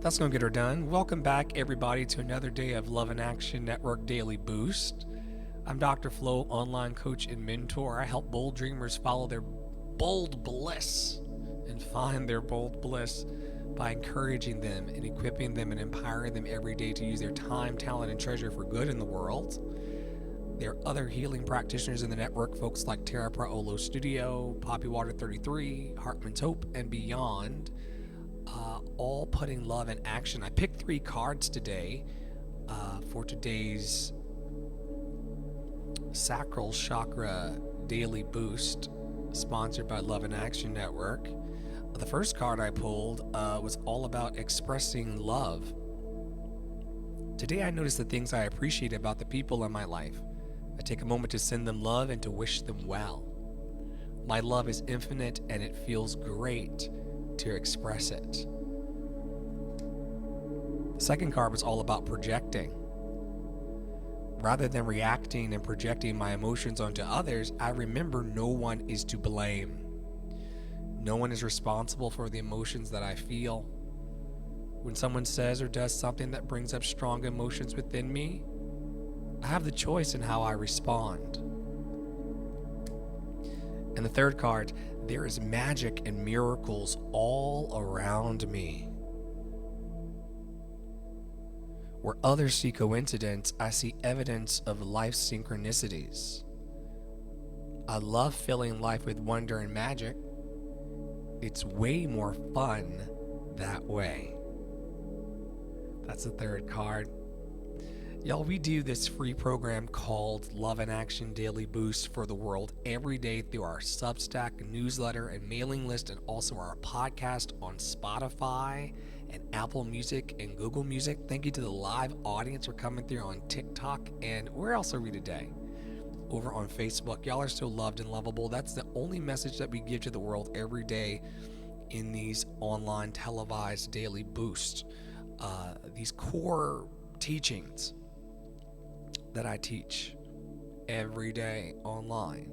That's going to get her done. Welcome back, everybody, to another day of Love in Action Network Daily Boost. I'm Dr. Flo, online coach and mentor. I help bold dreamers follow their bold bliss and find their bold bliss by encouraging them and equipping them and empowering them every day to use their time, talent, and treasure for good in the world. There are other healing practitioners in the network, folks like Tara Praolo Studio, Poppy Water 33, Hartman's Hope, and beyond, all putting love in action. I picked 3 cards today for today's Sacral Chakra Daily Boost, sponsored by Love in Action Network. The first card I pulled was all about expressing love. Today I noticed the things I appreciate about the people in my life. I take a moment to send them love and to wish them well. My love is infinite and it feels great to express it. The second card was all about projecting. Rather than reacting and projecting my emotions onto others, I remember no one is to blame. No one is responsible for the emotions that I feel. When someone says or does something that brings up strong emotions within me, I have the choice in how I respond. And the third card, there is magic and miracles all around me. Where others see coincidence, I see evidence of life's synchronicities. I love filling life with wonder and magic. It's way more fun that way. That's the third card. Y'all, we do this free program called Love in Action Daily Boost for the world every day through our Substack newsletter and mailing list, and also our podcast on Spotify and Apple Music and Google Music. Thank you to the live audience for coming through on TikTok. And where else are we today? Over on Facebook. Y'all are so loved and lovable. That's the only message that we give to the world every day in these online televised daily boosts. These core teachings that I teach every day online.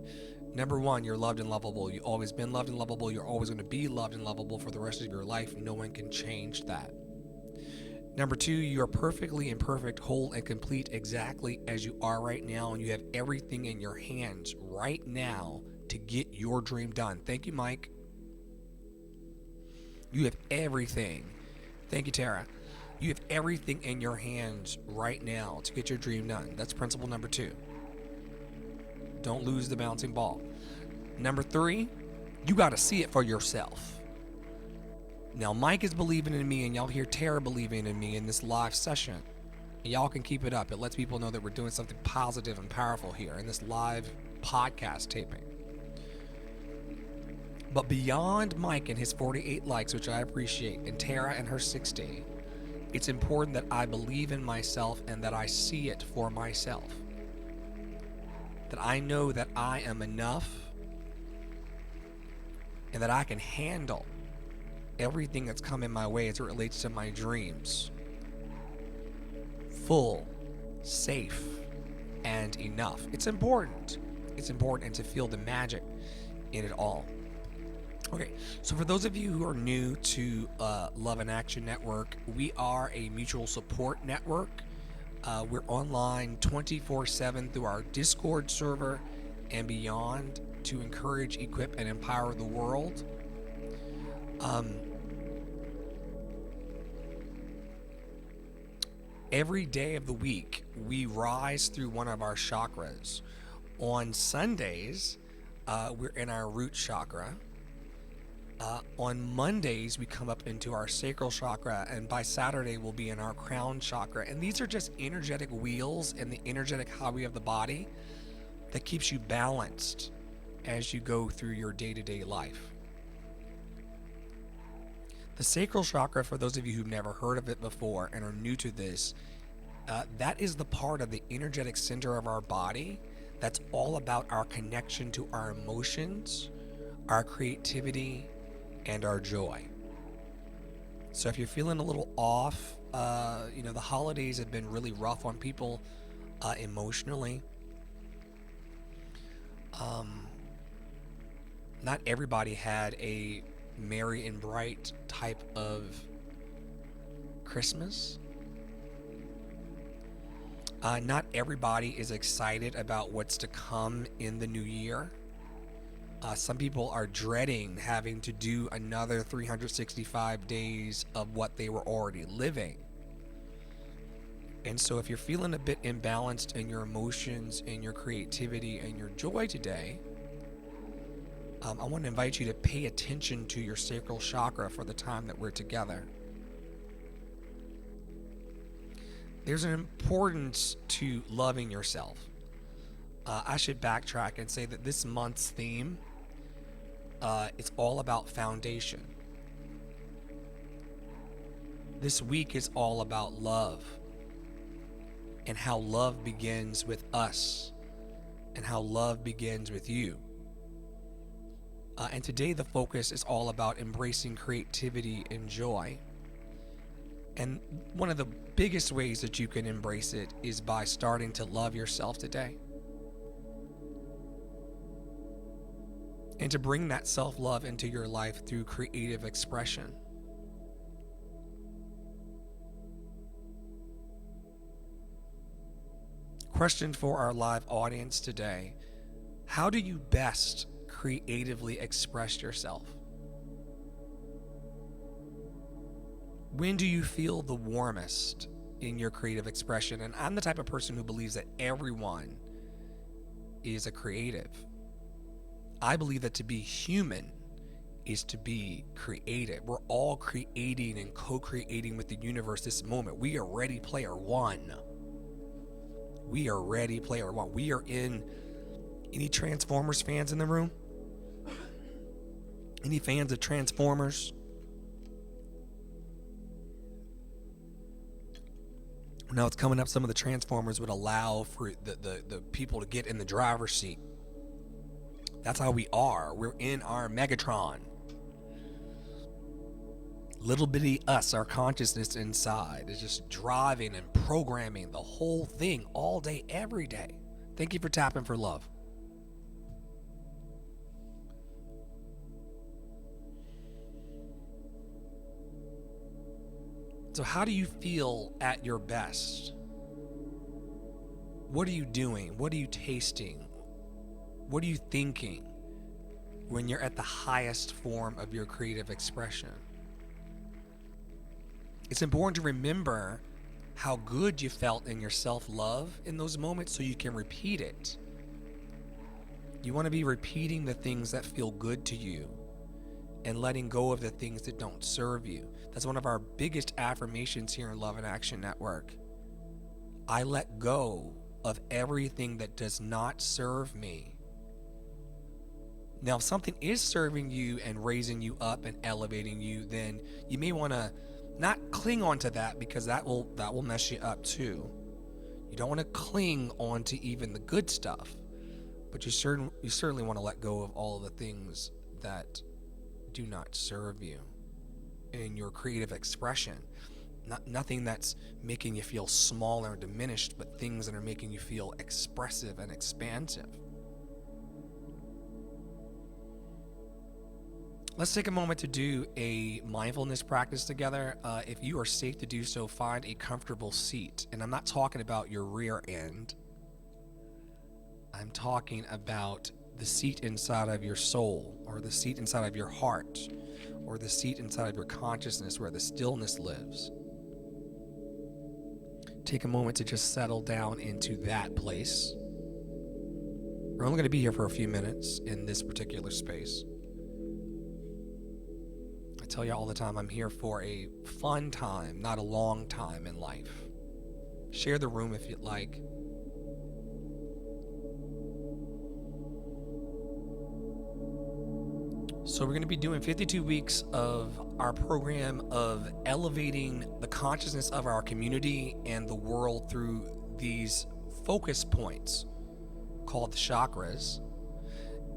Number 1, you're loved and lovable. You've always been loved and lovable. You're always going to be loved and lovable for the rest of your life. No one can change that. Number 2, you are perfectly imperfect, whole, and complete exactly as you are right now, and you have everything in your hands right now to get your dream done. Thank you, Mike. You have everything. Thank you, Tara. You have everything in your hands right now to get your dream done. That's principle number 2. Don't lose the bouncing ball. Number 3, you got to see it for yourself. Now, Mike is believing in me, and y'all hear Tara believing in me in this live session. And y'all can keep it up. It lets people know that we're doing something positive and powerful here in this live podcast taping. But beyond Mike and his 48 likes, which I appreciate, and Tara and her 60, it's important that I believe in myself and that I see it for myself. That I know that I am enough and that I can handle everything that's coming my way as it relates to my dreams. Full, safe, and enough. It's important. It's important to feel the magic in it all. Okay, so for those of you who are new to Love in Action Network, we are a mutual support network. We're online 24/7 through our Discord server and beyond to encourage, equip, and empower the world. Every day of the week, we rise through one of our chakras. On Sundays, we're in our root chakra. On Mondays, we come up into our sacral chakra, and by Saturday, we'll be in our crown chakra. And these are just energetic wheels in the energetic highway of the body that keeps you balanced as you go through your day-to-day life. The sacral chakra, for those of you who've never heard of it before and are new to this, that is the part of the energetic center of our body that's all about our connection to our emotions, our creativity, and our joy. So if you're feeling a little off, the holidays have been really rough on people emotionally. Not everybody had a merry and bright type of Christmas. Not everybody is excited about what's to come in the new year. Some people are dreading having to do another 365 days of what they were already living. And so if you're feeling a bit imbalanced in your emotions and your creativity and your joy today, I want to invite you to pay attention to your sacral chakra for the time that we're together. There's an importance to loving yourself. I should backtrack and say that this month's theme is all about foundation. This week is all about love and how love begins with us and how love begins with you. And today the focus is all about embracing creativity and joy. And one of the biggest ways that you can embrace it is by starting to love yourself today. And to bring that self-love into your life through creative expression. Question for our live audience today: how do you best creatively express yourself? When do you feel the warmest in your creative expression? And I'm the type of person who believes that everyone is a creative. I believe that to be human is to be creative. We're all creating and co-creating with the universe this moment. We are Ready Player One. We are Ready Player One. We are in... Any Transformers fans in the room? Any fans of Transformers? Now it's coming up, some of the Transformers would allow for the people to get in the driver's seat. That's how we are. We're in our Megatron. Little bitty us, our consciousness inside, is just driving and programming the whole thing all day, every day. Thank you for tapping for love. So how do you feel at your best? What are you doing? What are you tasting? What are you thinking when you're at the highest form of your creative expression? It's important to remember how good you felt in your self-love in those moments so you can repeat it. You want to be repeating the things that feel good to you and letting go of the things that don't serve you. That's one of our biggest affirmations here in Love and Action Network. I let go of everything that does not serve me. Now, if something is serving you and raising you up and elevating you, then you may want to not cling on to that, because that will mess you up too. You don't want to cling on to even the good stuff, but you certainly want to let go of all of the things that do not serve you in your creative expression. Nothing that's making you feel small or diminished, but things that are making you feel expressive and expansive. Let's take a moment to do a mindfulness practice together. If you are safe to do so, find a comfortable seat. And I'm not talking about your rear end. I'm talking about the seat inside of your soul, or the seat inside of your heart, or the seat inside of your consciousness where the stillness lives. Take a moment to just settle down into that place. We're only going to be here for a few minutes in this particular space. I tell you all the time, I'm here for a fun time, not a long time in life. Share the room if you'd like. So we're going to be doing 52 weeks of our program of elevating the consciousness of our community and the world through these focus points called the chakras.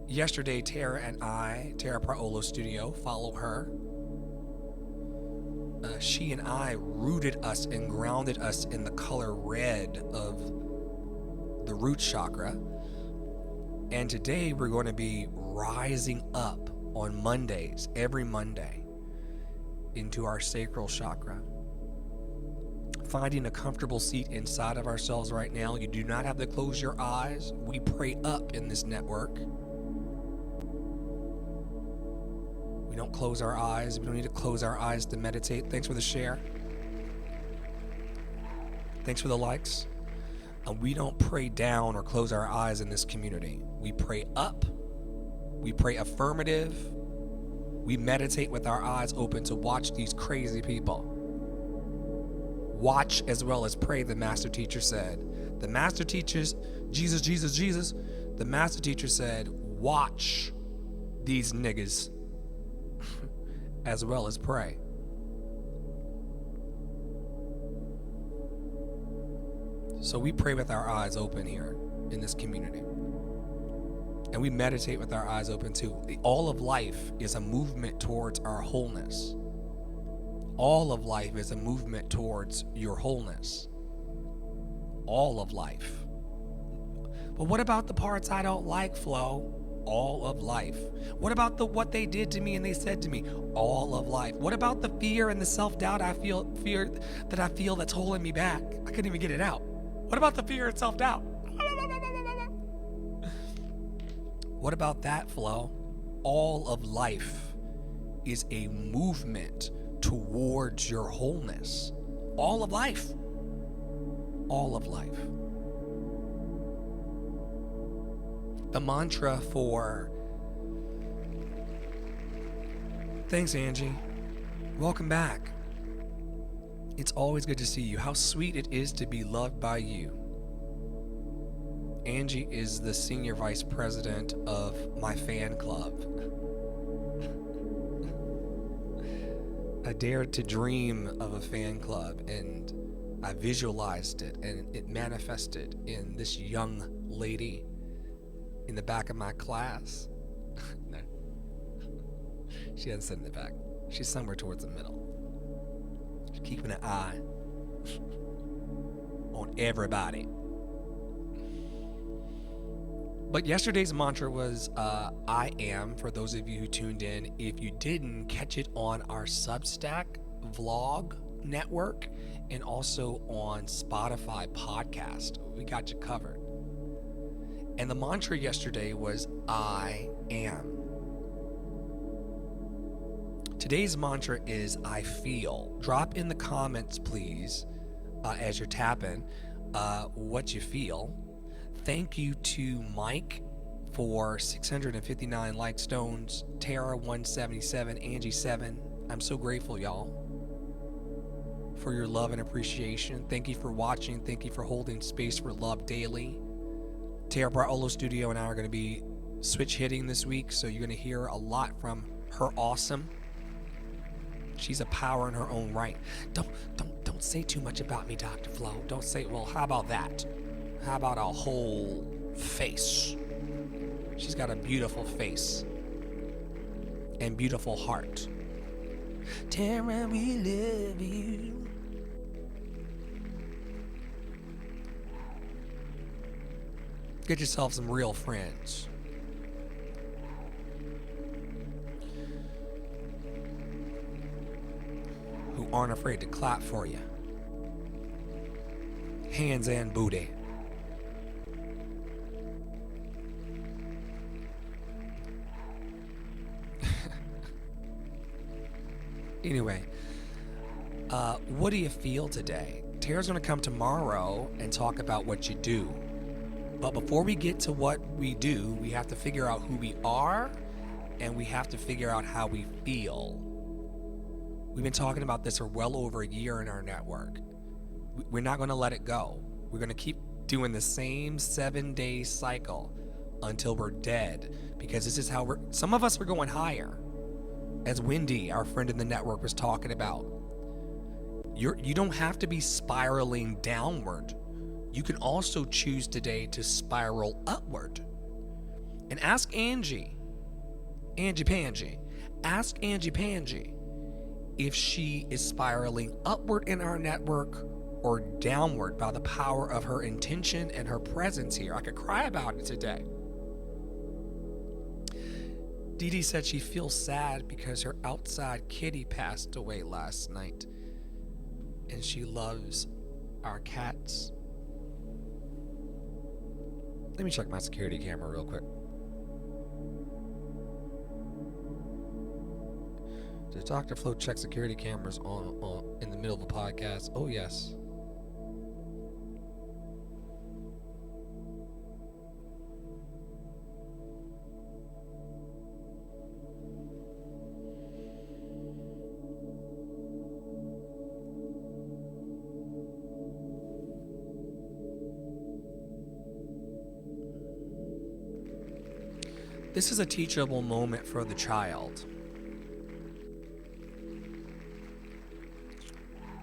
Yesterday, Tara Paolo Studio, follow her. She and I rooted us and grounded us in the color red of the root chakra. And today we're going to be rising up on Mondays, every Monday, into our sacral chakra. finding a comfortable seat inside of ourselves right now. You do not have to close your eyes. We pray up in this network. We don't close our eyes. We don't need to close our eyes to meditate. Thanks for the share. Thanks for the likes. We don't pray down or close our eyes in this community. We pray up. We pray affirmative. We meditate with our eyes open to watch these crazy people. Watch as well as pray, the master teacher said. The master teachers, Jesus, the master teacher said, watch these niggas as well as pray. So we pray with our eyes open here in this community. And we meditate with our eyes open too. All of life is a movement towards our wholeness. All of life is a movement towards your wholeness. All of life. But what about the parts I don't like, Flo? All of life. What about what they did to me and they said to me? All of life. What about the fear and the self-doubt I feel that's holding me back? I couldn't even get it out. What about the fear and self-doubt? What about that, Flo? All of life is a movement towards your wholeness. All of life. All of life. The mantra for... Thanks, Angie. Welcome back. It's always good to see you. How sweet it is to be loved by you. Angie is the senior vice president of my fan club. I dared to dream of a fan club, and I visualized it, and it manifested in this young lady in the back of my class. No. She doesn't sit in the back. She's somewhere towards the middle. She's keeping an eye on everybody. But yesterday's mantra was I am, for those of you who tuned in. If you didn't, catch it on our Substack vlog network and also on Spotify podcast. We got you covered. And the mantra yesterday was I am. Today's mantra is I feel. Drop in the comments, please, as you're tapping, what you feel. Thank you to Mike for 659 like stones, Tara 177, Angie 7. I'm so grateful, y'all, for your love and appreciation. Thank you for watching. Thank you for holding space for love daily. Tara Barolo Studio and I are going to be switch hitting this week, so you're going to hear a lot from her awesome. She's a power in her own right. Don't say too much about me, Dr. Flo. Don't say, well, how about that? How about a whole face? She's got a beautiful face and beautiful heart. Tara, we love you. Get yourself some real friends. Who aren't afraid to clap for you. Hands and booty. Anyway, what do you feel today? Tara's going to come tomorrow and talk about what you do. But before we get to what we do, we have to figure out who we are, and we have to figure out how we feel. We've been talking about this for well over a year in our network. We're not going to let it go. We're going to keep doing the same 7-day cycle until we're dead, because this is how some of us are going higher. As Wendy, our friend in the network, was talking about, you don't have to be spiraling downward. You can also choose today to spiral upward. And ask Angie Pangie, if she is spiraling upward in our network or downward by the power of her intention and her presence here. I could cry about it today. Dee Dee said she feels sad because her outside kitty passed away last night, and she loves our cats. Let me check my security camera real quick. Does Dr. Flo check security cameras on in the middle of a podcast? Oh, yes. This is a teachable moment for the child.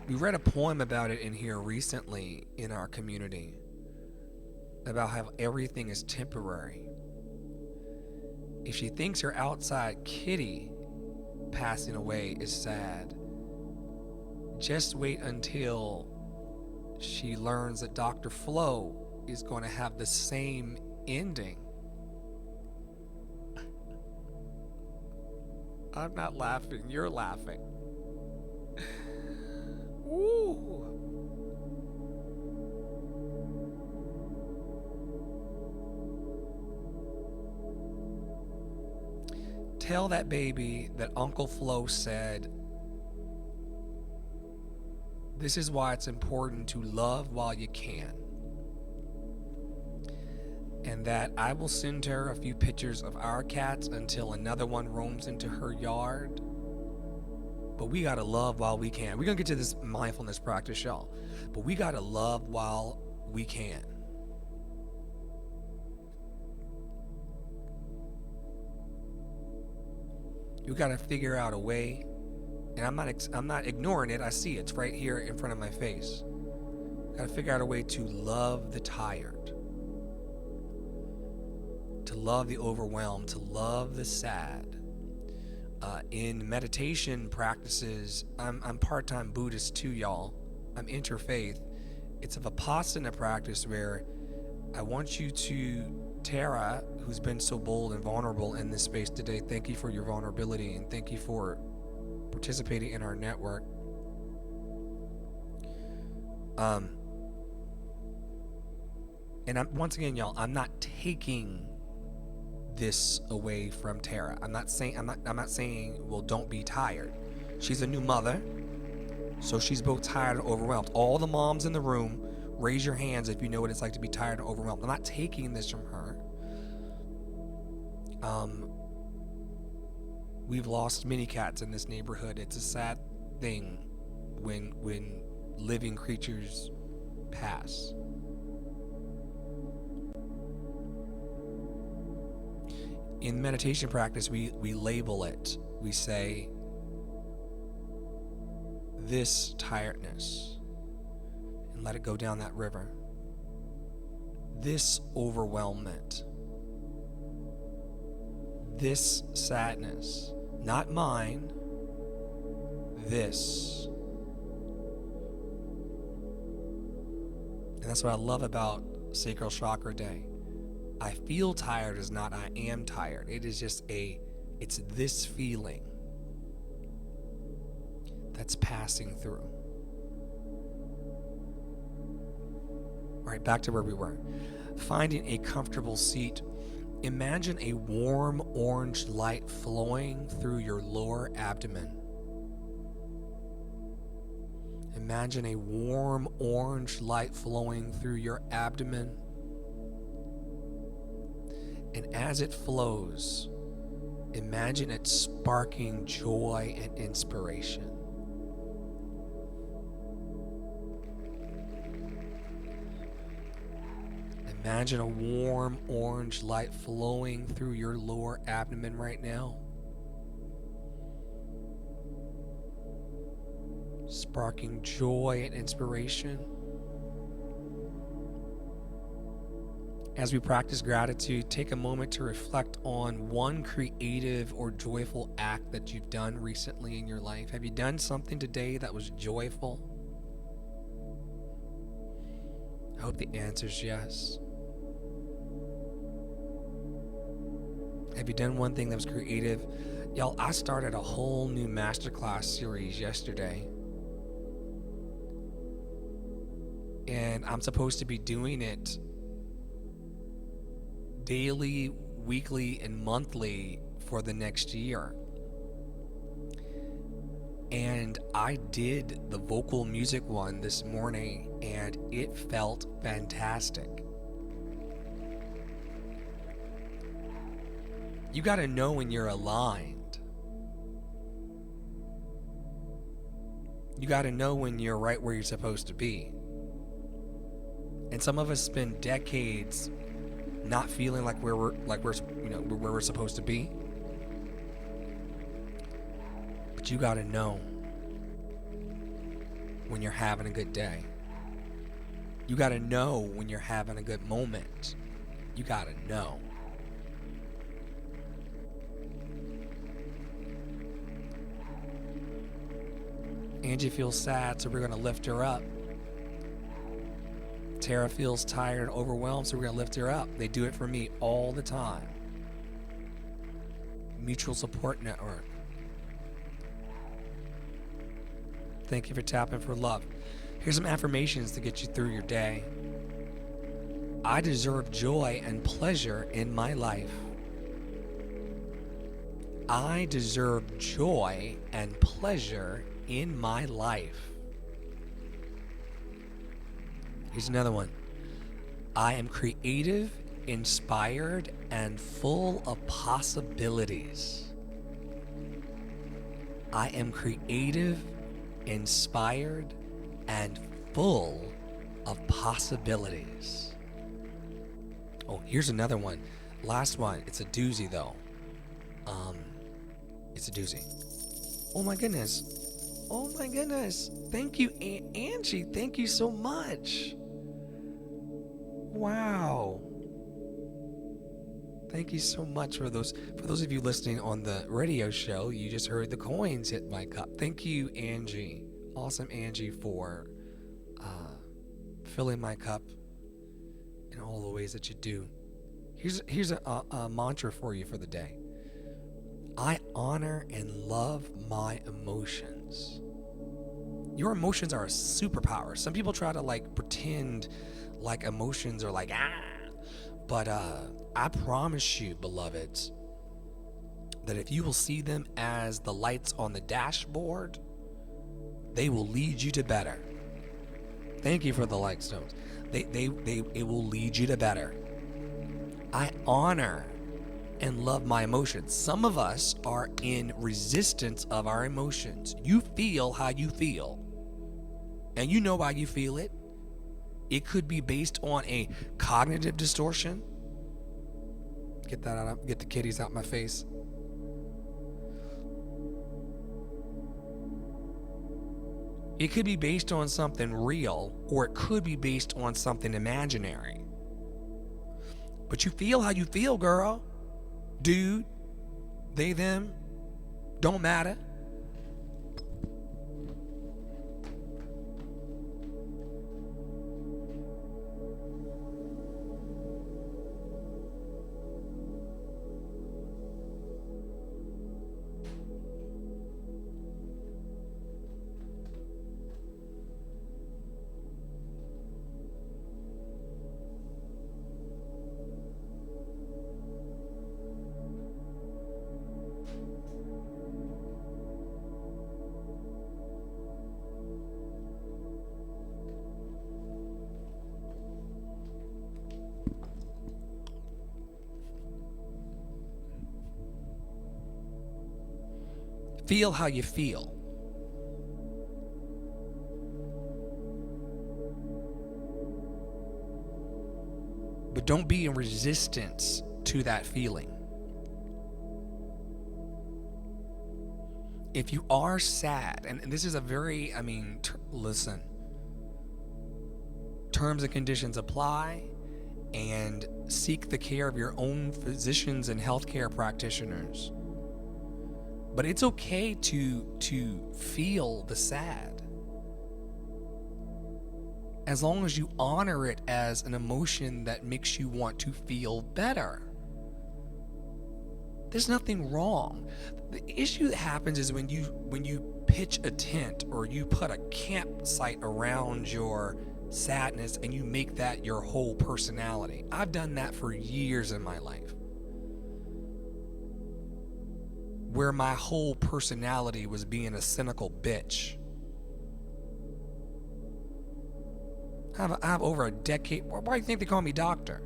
We read a poem about it in here recently in our community about how everything is temporary. If she thinks her outside kitty passing away is sad, just wait until she learns that Dr. Flo is going to have the same ending. I'm not laughing, you're laughing. Ooh. Tell that baby that Uncle Flo said, this is why it's important to love while you can. And that I will send her a few pictures of our cats until another one roams into her yard. But we gotta love while we can. We're gonna get to this mindfulness practice, y'all. But we gotta love while we can. You gotta figure out a way, and I'm not ignoring it. I see it's right here in front of my face. Gotta figure out a way to love the tired, to love the overwhelmed, to love the sad. In meditation practices, I'm part-time Buddhist too, y'all. I'm interfaith. It's a Vipassana practice where I want you to, Tara, who's been so bold and vulnerable in this space today, thank you for your vulnerability and thank you for participating in our network. And once again, y'all, I'm not taking this away from Tara. I'm not saying, well, don't be tired. She's a new mother, so she's both tired and overwhelmed. All the moms in the room, raise your hands if you know what it's like to be tired and overwhelmed. I'm not taking this from her. We've lost many cats in this neighborhood. It's a sad thing when living creatures pass. In meditation practice, we label it. We say, this tiredness, and let it go down that river. This overwhelmment. This sadness. Not mine. This. And that's what I love about Sacral Chakra Day. I feel tired is not I am tired. It is just it's this feeling that's passing through. All right, back to where we were. Finding a comfortable seat. Imagine a warm orange light flowing through your lower abdomen. Imagine a warm orange light flowing through your abdomen. And as it flows, imagine it sparking joy and inspiration. Imagine a warm orange light flowing through your lower abdomen right now, sparking joy and inspiration. As we practice gratitude, take a moment to reflect on one creative or joyful act that you've done recently in your life. Have you done something today that was joyful? I hope the answer is yes. Have you done one thing that was creative? Y'all, I started a whole new masterclass series yesterday. And I'm supposed to be doing it daily, weekly, and monthly for the next year. And I did the vocal music one this morning, and it felt fantastic. You got to know when you're aligned. You got to know when you're right where you're supposed to be. And some of us spend decades not feeling like we're where we're supposed to be. But you got to know when you're having a good day. You got to know when you're having a good moment. You got to know. Angie feels sad, so we're going to lift her up. Tara feels tired and overwhelmed, so we're going to lift her up. They do it for me all the time. Mutual support network. Thank you for tapping for love. Here's some affirmations to get you through your day. I deserve joy and pleasure in my life. I deserve joy and pleasure in my life. Here's another one. I am creative, inspired, and full of possibilities. I am creative, inspired, and full of possibilities. Oh, here's another one. Last one. It's a doozy though. It's a doozy. Oh my goodness. Oh my goodness. Thank you, Angie. Thank you so much. Wow. Thank you so much for those of you listening on the radio show. You just heard the coins hit my cup. Thank you, Angie. Awesome, Angie, for filling my cup in all the ways that you do. Here's a mantra for you for the day. I honor and love my emotions. Your emotions are a superpower. Some people try to pretend like emotions are but I promise you, beloveds, that if you will see them as the lights on the dashboard, they will lead you to better. Thank you for the like stones. It will lead you to better. I honor and love my emotions. Some of us are in resistance of our emotions. You feel how you feel, and you know why you feel it. It could be based on a cognitive distortion. Get that out. Get the kitties out my face. It could be based on something real, or it could be based on something imaginary. But you feel how you feel, girl. Dude, they, them, don't matter. Feel how you feel. But don't be in resistance to that feeling. If you are sad, and this is a very, listen, terms and conditions apply, and seek the care of your own physicians and healthcare practitioners. But it's okay to feel the sad, as long as you honor it as an emotion that makes you want to feel better. There's nothing wrong. The issue that happens is when you pitch a tent or you put a campsite around your sadness, and you make that your whole personality. I've done that for years in my life, where my whole personality was being a cynical bitch. I have over a decade. Why do you think they call me doctor?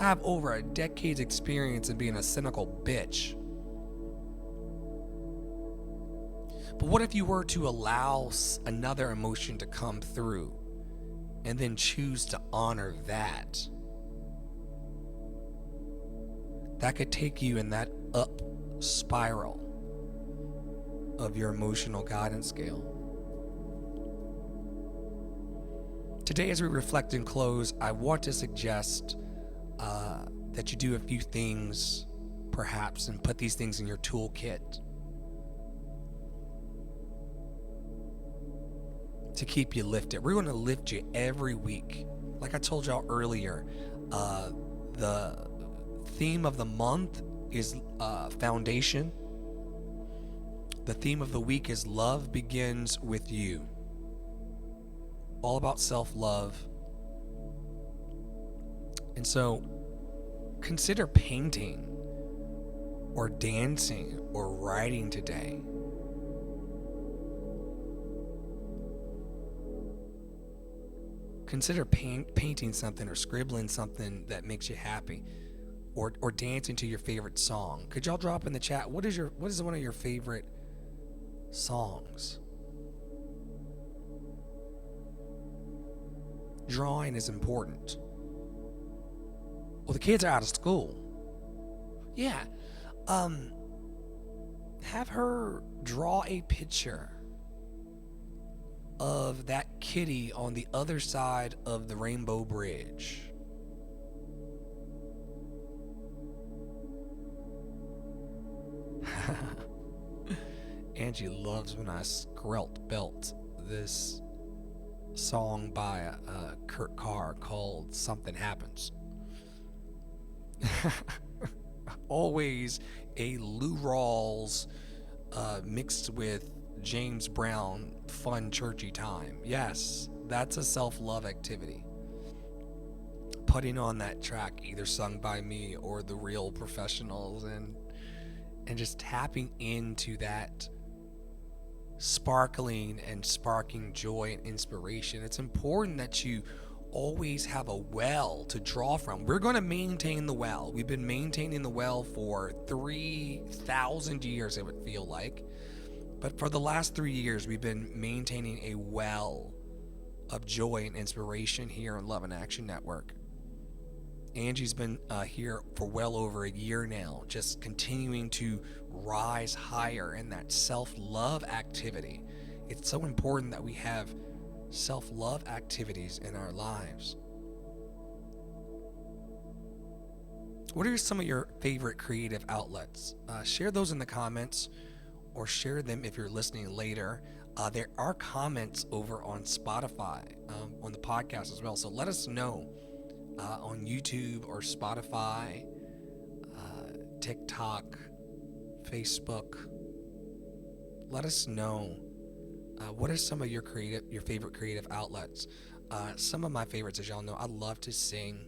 I have over a decade's experience in being a cynical bitch. But what if you were to allow another emotion to come through and then choose to honor that? That could take you in that up spiral of your emotional guidance scale. Today, as we reflect and close, I want to suggest that you do a few things, perhaps, and put these things in your toolkit to keep you lifted. We're going to lift you every week. Like I told y'all earlier, the theme of the month is foundation. The theme of the week is love begins with you. All about self-love. And so consider painting or dancing or writing today. Consider painting something or scribbling something that makes you happy, or dancing to your favorite song. Could y'all drop in the chat, what is one of your favorite songs? Drawing is important. Well, the kids are out of school. Yeah. Have her draw a picture of that kitty on the other side of the Rainbow Bridge. Angie loves when I belt this song by Kurt Carr called Something Happens. Always a Lou Rawls mixed with James Brown fun churchy time. Yes, that's a self-love activity. Putting on that track, either sung by me or the real professionals, and just tapping into that sparkling and sparking joy and inspiration. It's important that you always have a well to draw from. We're going to maintain the well. We've been maintaining the well for 3,000 years, it would feel like. But for the last 3 years, we've been maintaining a well of joy and inspiration here on Love in Action Network. Angie's been here for well over a year now, just continuing to rise higher in that self-love activity. It's so important that we have self-love activities in our lives. What are some of your favorite creative outlets? Share those in the comments, or share them if you're listening later. There are comments over on Spotify, on the podcast as well. So let us know on YouTube or Spotify, TikTok, Facebook. Let us know what are some of your favorite creative outlets. Some of my favorites, as y'all know, I love to sing.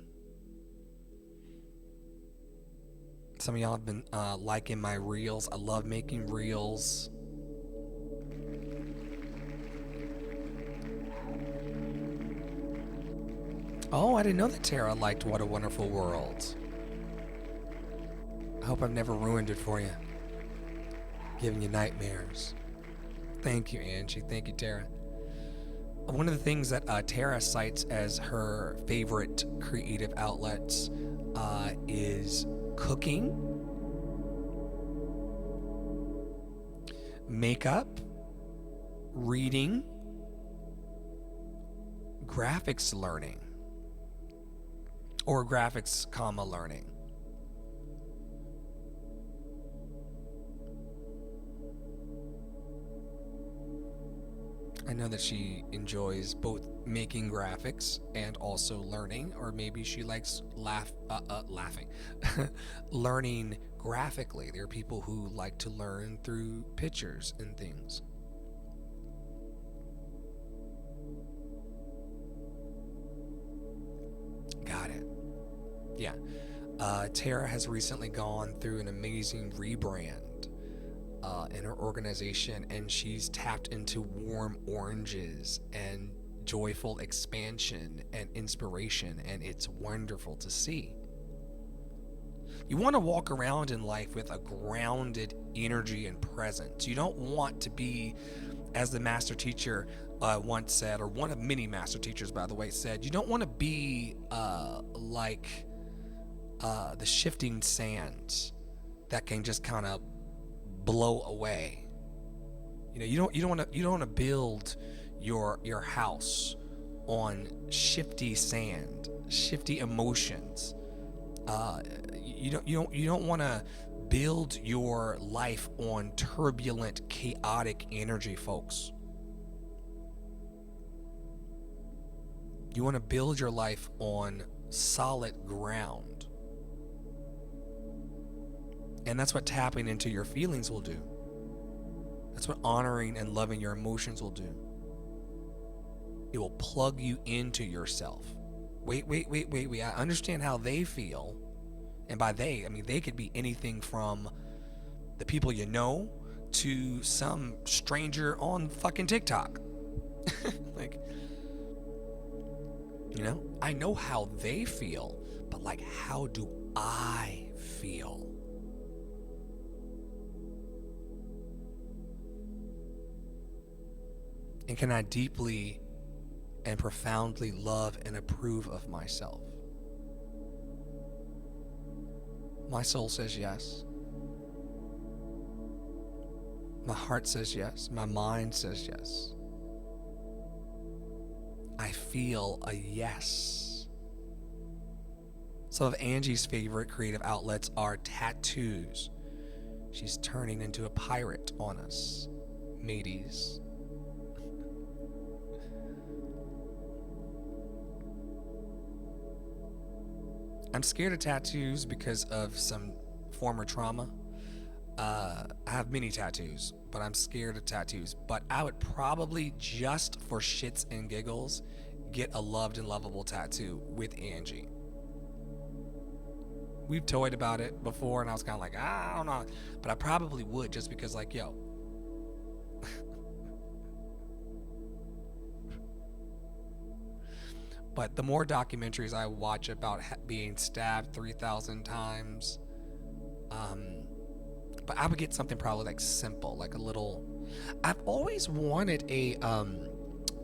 Some of y'all have been liking my reels. I love making reels. Oh, I didn't know that Tara liked What a Wonderful World. I hope I've never ruined it for you, giving you nightmares. Thank you, Angie. Thank you, Tara. One of the things that Tara cites as her favorite creative outlets is cooking, makeup, reading, graphics learning, or graphics, learning. I know that she enjoys both making graphics and also learning, or maybe she likes laughing, learning graphically. There are people who like to learn through pictures and things. Yeah. Tara has recently gone through an amazing rebrand in her organization, and she's tapped into warm oranges and joyful expansion and inspiration, and it's wonderful to see. You want to walk around in life with a grounded energy and presence. You don't want to be, as the master teacher once said, or one of many master teachers, by the way, said, you don't want to be like the shifting sands that can just kind of blow away. You don't want to build your house on shifty sand, shifty emotions. You don't want to build your life on turbulent, chaotic energy, folks. You want to build your life on solid ground. And that's what tapping into your feelings will do. That's what honoring and loving your emotions will do. It will plug you into yourself. Wait. I understand how they feel. And by they, I mean they could be anything from the people you know to some stranger on fucking TikTok. Like, I know how they feel, but like, how do I feel? And can I deeply and profoundly love and approve of myself? My soul says yes. My heart says yes. My mind says yes. I feel a yes. Some of Angie's favorite creative outlets are tattoos. She's turning into a pirate on us, mateys. I'm scared of tattoos because of some former trauma. I have many tattoos, but I'm scared of tattoos. But I would probably, just for shits and giggles, get a loved and lovable tattoo with Angie. We've toyed about it before, and I was kind of like, I don't know. But I probably would, just because, like, yo. But the more documentaries I watch about being stabbed 3,000 times, but I would get something probably like simple, like a little. I've always wanted a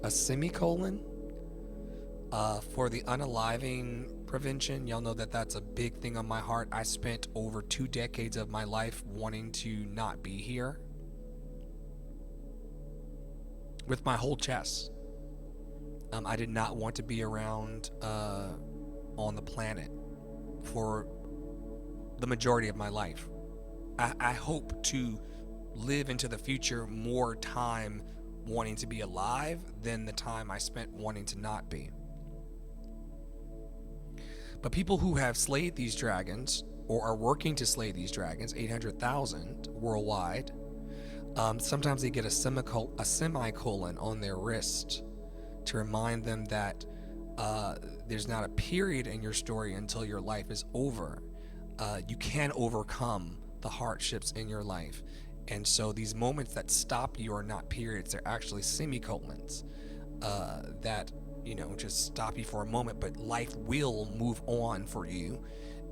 semicolon for the unaliving prevention. Y'all know that that's a big thing on my heart. I spent over 2 decades of my life wanting to not be here with my whole chest. I did not want to be around on the planet for the majority of my life. I hope to live into the future more time wanting to be alive than the time I spent wanting to not be. But people who have slayed these dragons or are working to slay these dragons, 800,000 worldwide, sometimes they get a semicolon on their wrist to remind them that there's not a period in your story until your life is over. You can overcome the hardships in your life. And so these moments that stop you are not periods, they're actually semicolons that, just stop you for a moment, but life will move on for you,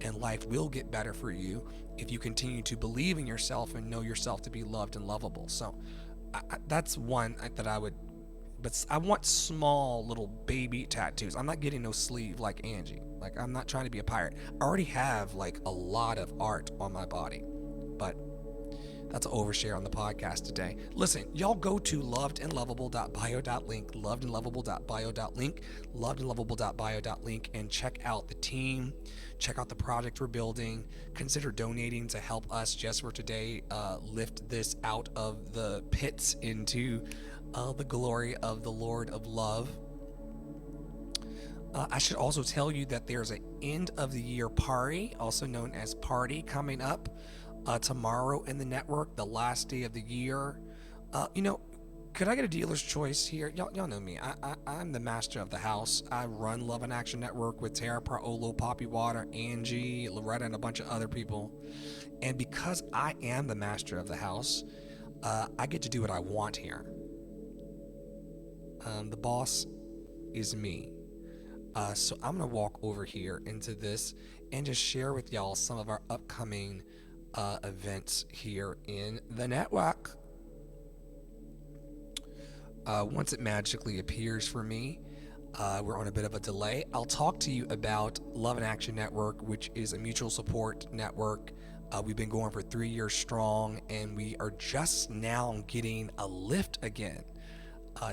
and life will get better for you if you continue to believe in yourself and know yourself to be loved and lovable. So that's one that I would. But I want small little baby tattoos. I'm not getting no sleeve like Angie. Like, I'm not trying to be a pirate. I already have like a lot of art on my body. But that's an overshare on the podcast today. Listen, y'all go to lovedandlovable.bio.link, lovedandlovable.bio.link, lovedandlovable.bio.link, and check out the team. Check out the project we're building. Consider donating to help us just for today lift this out of the pits into the glory of the Lord of Love. I should also tell you that there's an end of the year party, also known as party, coming up tomorrow in the network, the last day of the year. Could I get a dealer's choice here? Y'all know me. I'm the master of the house. I run Love and Action Network with Tara, Paolo, Poppy Water, Angie, Loretta, and a bunch of other people. And because I am the master of the house, I get to do what I want here. The boss is me. So I'm going to walk over here into this and just share with y'all some of our upcoming events here in the network. Once it magically appears for me, we're on a bit of a delay. I'll talk to you about Love and Action Network, which is a mutual support network. We've been going for 3 years strong, and we are just now getting a lift again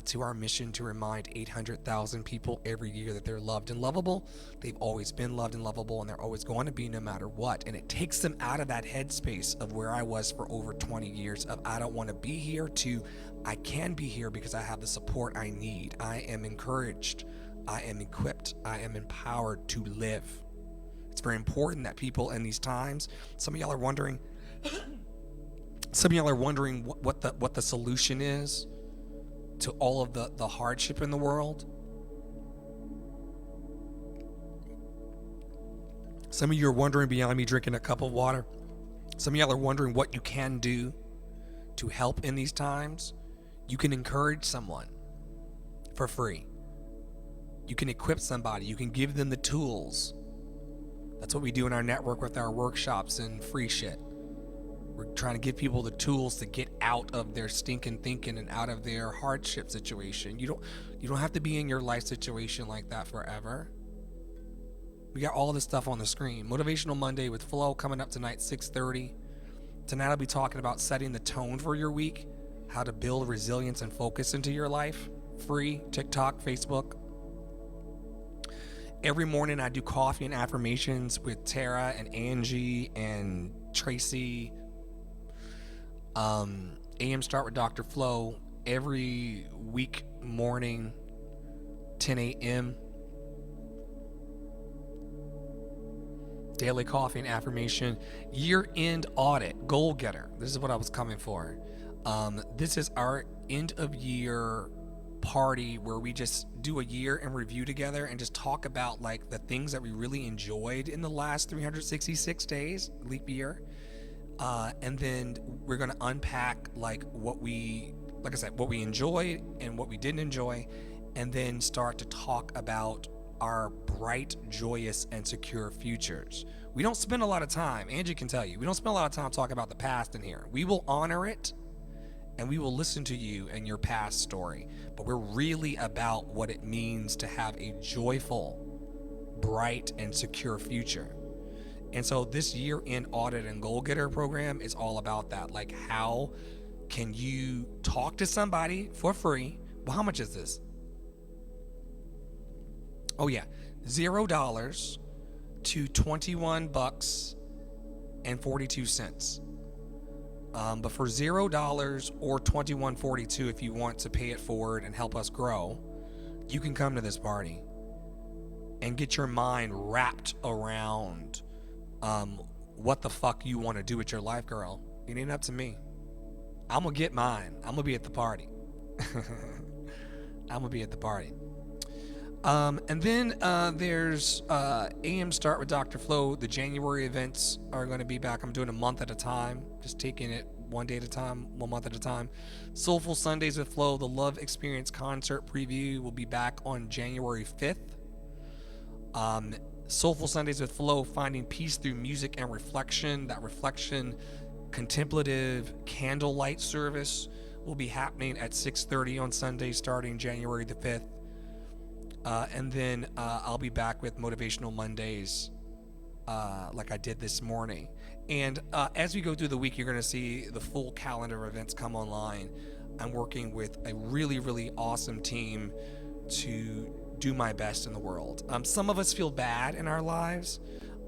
to our mission to remind 800,000 people every year that they're loved and lovable. They've always been loved and lovable, and they're always going to be no matter what. And it takes them out of that headspace of where I was for over 20 years of I don't want to be here to I can be here because I have the support I need. I am encouraged. I am equipped. I am empowered to live. It's very important that people in these times, some of y'all are wondering what the solution is to all of the hardship in the world. Some of you are wondering beyond me drinking a cup of water. Some of y'all are wondering what you can do to help in these times. You can encourage someone for free. You can equip somebody. You can give them the tools. That's what we do in our network with our workshops and free shit. We're trying to give people the tools to get out of their stinking thinking and out of their hardship situation. You don't have to be in your life situation like that forever. We got all this stuff on the screen. Motivational Monday with Flo coming up tonight, 6:30. Tonight I'll be talking about setting the tone for your week, how to build resilience and focus into your life. Free, TikTok, Facebook. Every morning I do coffee and affirmations with Tara and Angie and Tracy. AM Start with Dr. Flo every week morning, 10 a.m. Daily coffee and affirmation. Year-end audit, goal getter. This is what I was coming for. This is our end of year party where we just do a year in review together and just talk about like the things that we really enjoyed in the last 366 days, leap year. And then we're going to unpack like what we enjoyed and what we didn't enjoy, and then start to talk about our bright, joyous, and secure futures. We don't spend a lot of time, Angie can tell you, we don't spend a lot of time talking about the past in here. We will honor it, and we will listen to you and your past story, but we're really about what it means to have a joyful, bright, and secure future. And so this year-end audit and goal getter program is all about that. Like, how can you talk to somebody for free? Well, how much is this? Oh yeah, $0 to $21.42. But for $0 or $21.42, if you want to pay it forward and help us grow, you can come to this party and get your mind wrapped around what the fuck you want to do with your life, girl. It ain't up to me. I'm gonna get mine. I'm gonna be at the party. I'm gonna be at the party. And then there's AM Start with Dr. Flo. The January events are going to be back. I'm doing a month at a time, just taking it one day at a time, 1 month at a time. Soulful Sundays with Flo, the Love Experience concert preview, will be back on January 5th. Soulful Sundays with Flo, finding peace through music and reflection. That reflection, contemplative candlelight service will be happening at 6:30 on Sunday, starting January the 5th. And then I'll be back with Motivational Mondays like I did this morning. And as we go through the week, you're going to see the full calendar of events come online. I'm working with a really, really awesome team to do my best in the world. Some of us feel bad in our lives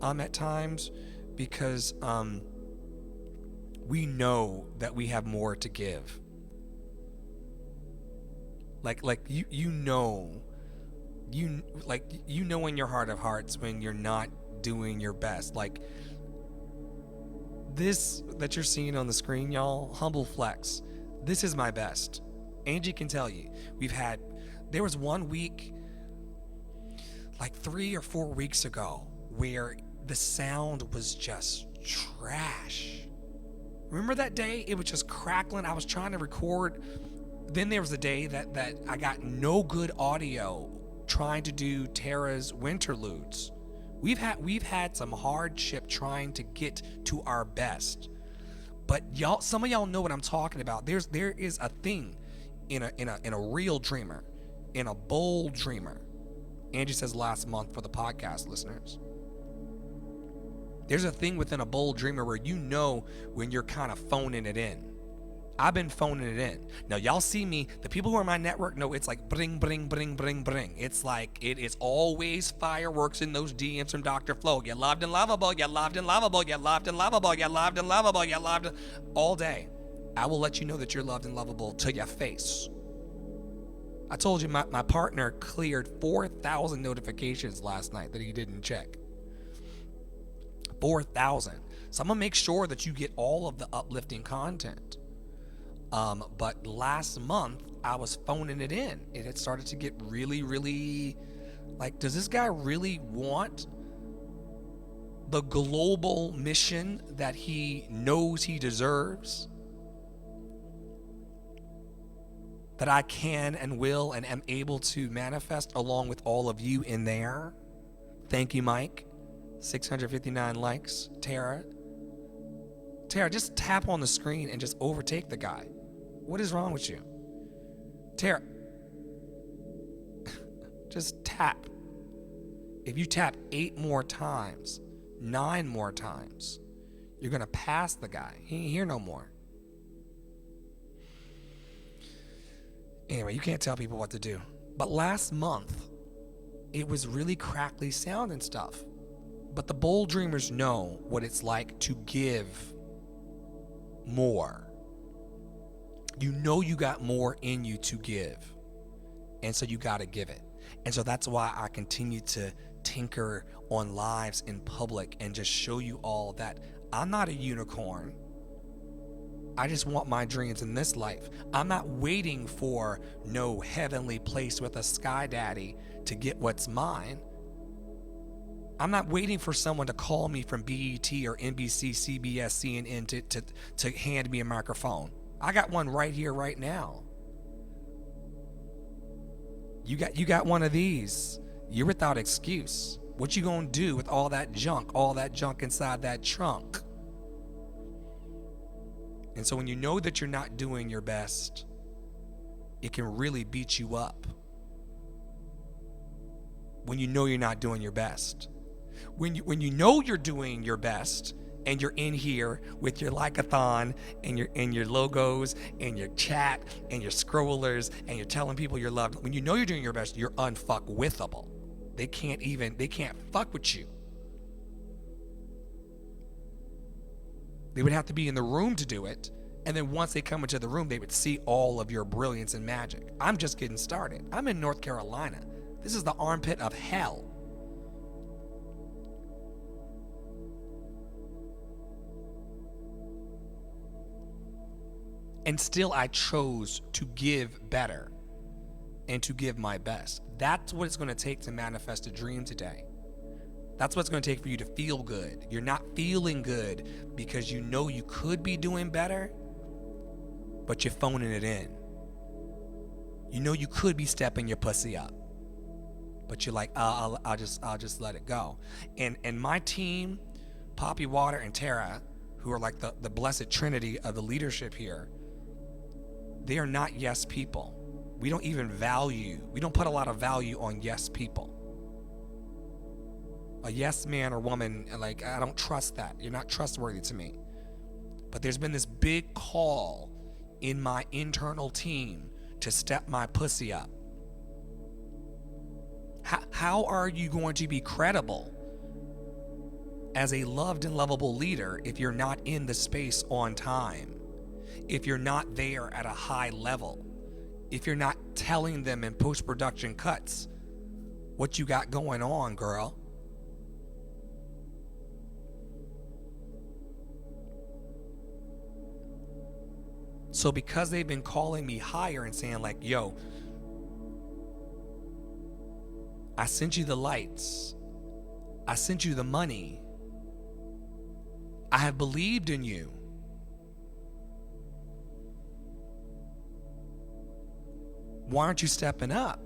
at times because we know that we have more to give. Like you know in your heart of hearts when you're not doing your best. Like this that you're seeing on the screen, y'all, humble flex. This is my best. Angie can tell you. There was one week, like 3 or 4 weeks ago, where the sound was just trash. Remember that day? It was just crackling. I was trying to record. Then there was a day that I got no good audio trying to do Tara's Winterludes. We've had some hardship trying to get to our best. But some of y'all know what I'm talking about. There is a thing in a real dreamer, in a bold dreamer. Angie says last month for the podcast listeners. There's a thing within a bold dreamer where you know when you're kind of phoning it in. I've been phoning it in. Now, y'all see me. The people who are in my network know it's like bring, bring, bring, bring, bring. It's like it is always fireworks in those DMs from Dr. Flo. You're loved and lovable. You're loved and lovable. You're loved and lovable. You're loved and lovable. You're loved all day. I will let you know that you're loved and lovable to your face. I told you my partner cleared 4,000 notifications last night that he didn't check. 4,000. So I'm going to make sure that you get all of the uplifting content. But last month, I was phoning it in. It had started to get really, really, like, does this guy really want the global mission that he knows he deserves? That I can and will and am able to manifest along with all of you in there? Thank you, Mike. 659 likes. Tara, just tap on the screen and just overtake the guy. What is wrong with you? Tara, just tap. If you tap 8 more times, 9 more times, you're going to pass the guy. He ain't here no more. Anyway, you can't tell people what to do. But last month, it was really crackly sound and stuff. But the bold dreamers know what it's like to give more. You know you got more in you to give. And so you got to give it. And so that's why I continue to tinker on lives in public and just show you all that I'm not a unicorn. I just want my dreams in this life. I'm not waiting for no heavenly place with a sky daddy to get what's mine. I'm not waiting for someone to call me from BET or NBC, CBS, CNN to hand me a microphone. I got one right here, right now. You got one of these. You're without excuse. What you gonna do with all that junk inside that trunk? And so when you know that you're not doing your best, it can really beat you up. When you know you're not doing your best. When you know you're doing your best and you're in here with your like-a-thon and your logos and your chat and your scrollers and you're telling people you're loved. When you know you're doing your best, you're unfuckwithable. They can't fuck with you. They would have to be in the room to do it. And then once they come into the room, they would see all of your brilliance and magic. I'm just getting started. I'm in North Carolina. This is the armpit of hell. And still I chose to give better and to give my best. That's what it's going to take to manifest a dream today. That's what it's going to take for you to feel good. You're not feeling good because you know you could be doing better, but you're phoning it in. You know you could be stepping your pussy up, but you're like, I'll just let it go. And my team, Poppy Water and Tara, who are like the blessed trinity of the leadership here, they are not yes people. We don't put a lot of value on yes people. A yes man or woman, like, I don't trust that. You're not trustworthy to me. But there's been this big call in my internal team to step my pussy up. How are you going to be credible as a loved and lovable leader if you're not in the space on time? If you're not there at a high level? If you're not telling them in post-production cuts what you got going on, girl? So because they've been calling me higher and saying like, yo, I sent you the lights, I sent you the money, I have believed in you. Why aren't you stepping up?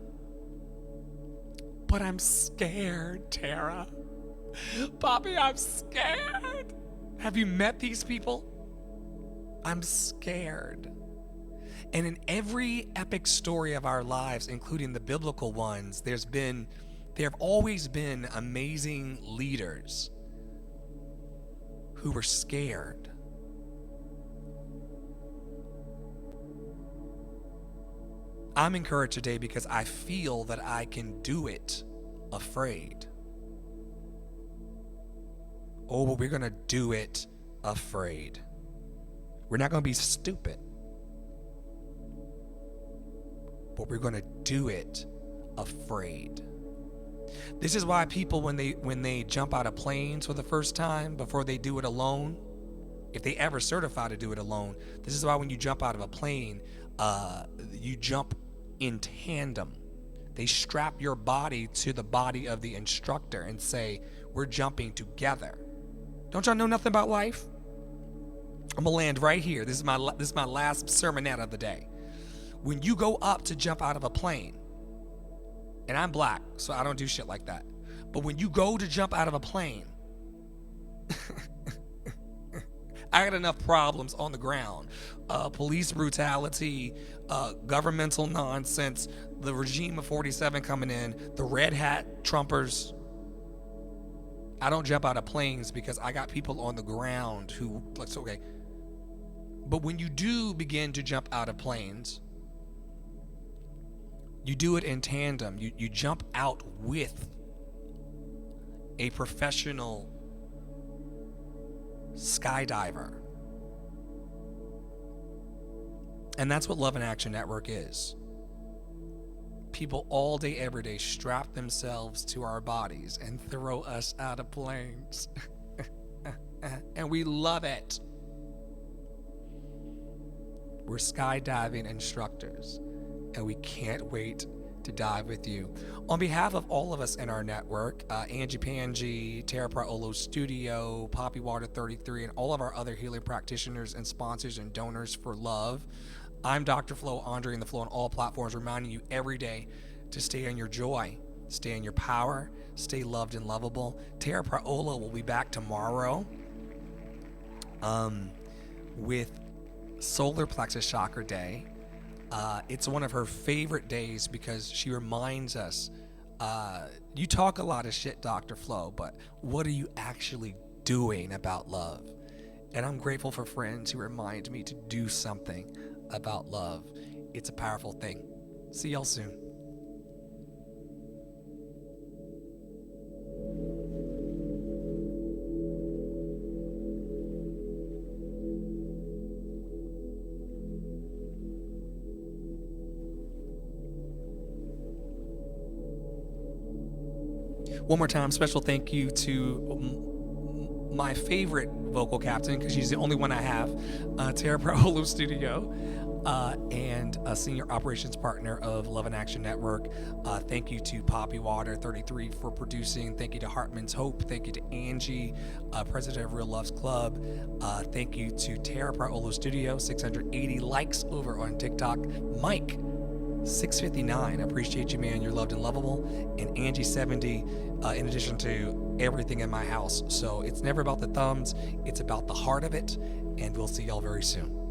But I'm scared, Tara. Poppy, I'm scared. Have you met these people? I'm scared. And in every epic story of our lives, including the biblical ones, there have always been amazing leaders who were scared. I'm encouraged today because I feel that I can do it afraid. Oh, but we're going to do it afraid. We're not going to be stupid, but we're going to do it afraid. This is why people, when they jump out of planes for the first time, before they do it alone, if they ever certify to do it alone, this is why when you jump out of a plane, you jump in tandem. They strap your body to the body of the instructor and say, we're jumping together. Don't y'all know nothing about life? I'm gonna land right here. This is my last sermonette of the day. When you go up to jump out of a plane, and I'm black, so I don't do shit like that, but when you go to jump out of a plane, I got enough problems on the ground. Police brutality, governmental nonsense, the regime of 47 coming in, the red hat Trumpers. I don't jump out of planes because I got people on the ground who, it's okay. But when you do begin to jump out of planes, you do it in tandem. You jump out with a professional skydiver. And that's what Love in Action Network is. People all day, every day strap themselves to our bodies and throw us out of planes. And we love it. We're skydiving instructors, and we can't wait to dive with you. On behalf of all of us in our network, Angie Pangie, Tara Praolo Studio, Poppy Water 33, and all of our other healing practitioners and sponsors and donors for love, I'm Dr. Flo, Andre in the Flow on all platforms, reminding you every day to stay in your joy, stay in your power, stay loved and lovable. Tara Praolo will be back tomorrow with Solar Plexus Chakra Day. It's one of her favorite days because she reminds us, you talk a lot of shit, Dr. Flo, but what are you actually doing about love? And I'm grateful for friends who remind me to do something about love. It's a powerful thing. See y'all soon. One more time, special thank you to my favorite vocal captain, because she's the only one I have, Tara Praolo Studio, and a senior operations partner of Love in Action Network. Thank you to Poppy Water 33 for producing. Thank you to Hartman's Hope. Thank you to Angie, president of Real Loves Club. Thank you to Tara Praolo Studio, 680 likes over on TikTok. Mike, 659, appreciate you, man. You're loved and lovable. And Angie 70, in addition to everything in my house. So it's never about the thumbs, it's about the heart of it. And we'll see y'all very soon.